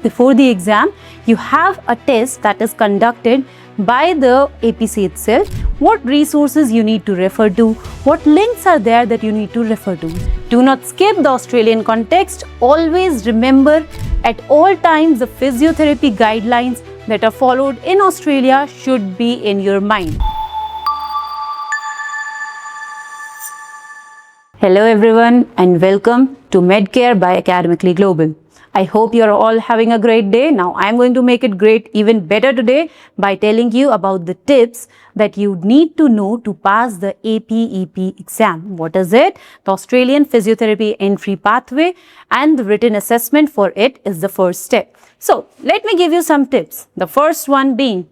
Before the exam, you have a test that is conducted by the APC itself, what resources you need to refer to, what links are there that you need to refer to. Do not skip the Australian context. Always remember at all times the physiotherapy guidelines that are followed in Australia should be in your mind. Hello everyone and welcome to MedCare by Academically Global. I hope you're all having a great day. Now I'm going to make it great even better today by telling you about the tips that you need to know to pass the APEP exam. What is it? The Australian Physiotherapy Entry Pathway, and the written assessment for it is the first step. So let me give you some tips. The first one being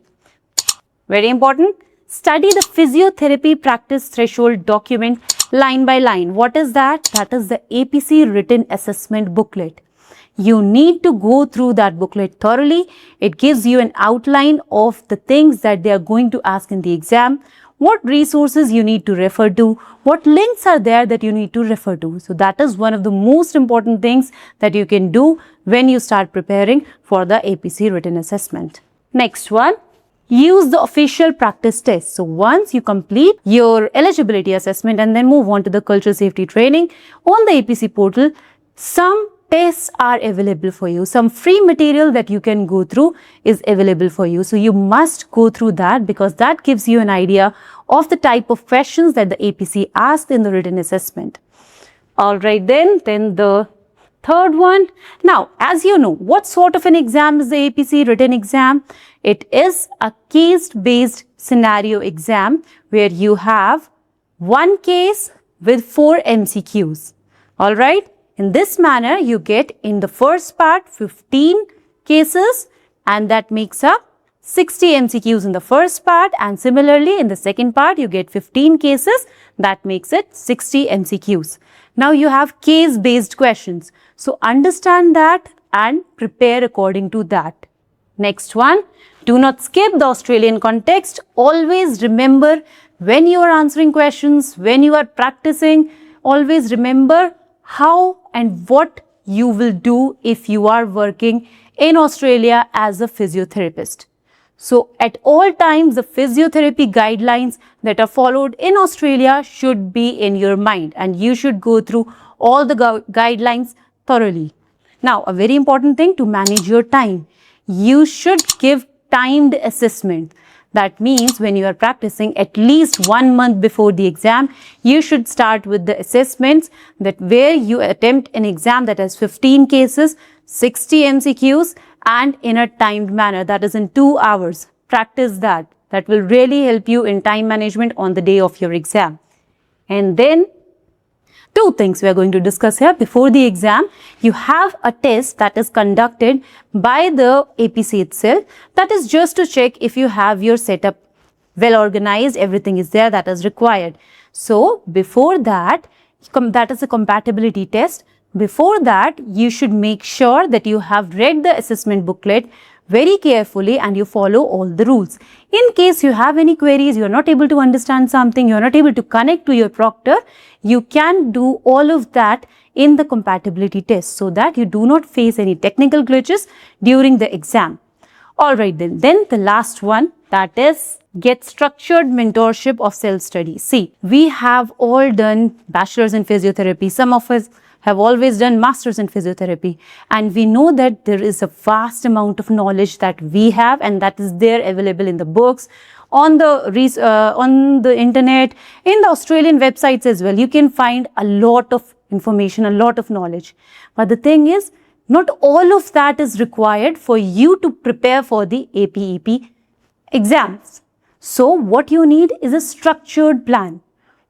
very important. Study the Physiotherapy Practice Threshold document line by line. What is that? That is the APC Written Assessment booklet. You need to go through that booklet thoroughly. It gives you an outline of the things that they are going to ask in the exam, what resources you need to refer to, what links are there that you need to refer to. So that is one of the most important things that you can do when you start preparing for the APC written assessment. Next one. Use the official practice test. So once you complete your eligibility assessment and then move on to the cultural safety training on the APC portal, some tests are available for you. Some free material that you can go through is available for you. So you must go through that because that gives you an idea of the type of questions that the APC asked in the written assessment. Alright then the third one. Now, as you know, what sort of an exam is the APC written exam? It is a case-based scenario exam where you have one case with 4 MCQs. Alright? In this manner, you get in the first part 15 cases and that makes up 60 MCQs in the first part, and similarly in the second part you get 15 cases that makes it 60 MCQs. Now you have case-based questions. So understand that and prepare according to that. Next one, do not skip the Australian context. Always remember when you are answering questions, when you are practicing, always remember how and what you will do if you are working in Australia as a physiotherapist. So at all times, the physiotherapy guidelines that are followed in Australia should be in your mind and you should go through all the guidelines thoroughly. Now, a very important thing to manage your time. You should give timed assessment. That means when you are practicing at least 1 month before the exam, you should start with the assessments that where you attempt an exam that has 15 cases, 60 MCQs and in a timed manner, that is in 2 hours. Practice that. That will really help you in time management on the day of your exam. And then two things we are going to discuss here. Before the exam, you have a test that is conducted by the APC itself. That is just to check if you have your setup well organized, everything is there that is required. So before that, that is a compatibility test. Before that, you should make sure that you have read the assessment booklet very carefully and you follow all the rules. In case you have any queries, you are not able to understand something, you are not able to connect to your proctor, you can do all of that in the compatibility test so that you do not face any technical glitches during the exam. Alright then the last one, that is get structured mentorship of self-study. See, we have all done bachelor's in physiotherapy. Some of us have always done masters in physiotherapy, and we know that there is a vast amount of knowledge that we have and that is there available in the books, on the internet, in the Australian websites as well. You can find a lot of information, a lot of knowledge. But the thing is, not all of that is required for you to prepare for the APEP exams. So what you need is a structured plan.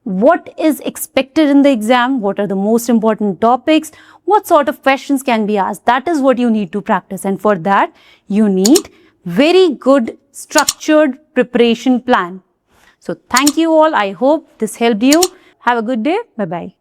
What is expected in the exam? What are the most important topics? What sort of questions can be asked? That is what you need to practice. And for that, you need very good structured preparation plan. So thank you all. I hope this helped you. Have a good day. Bye-bye.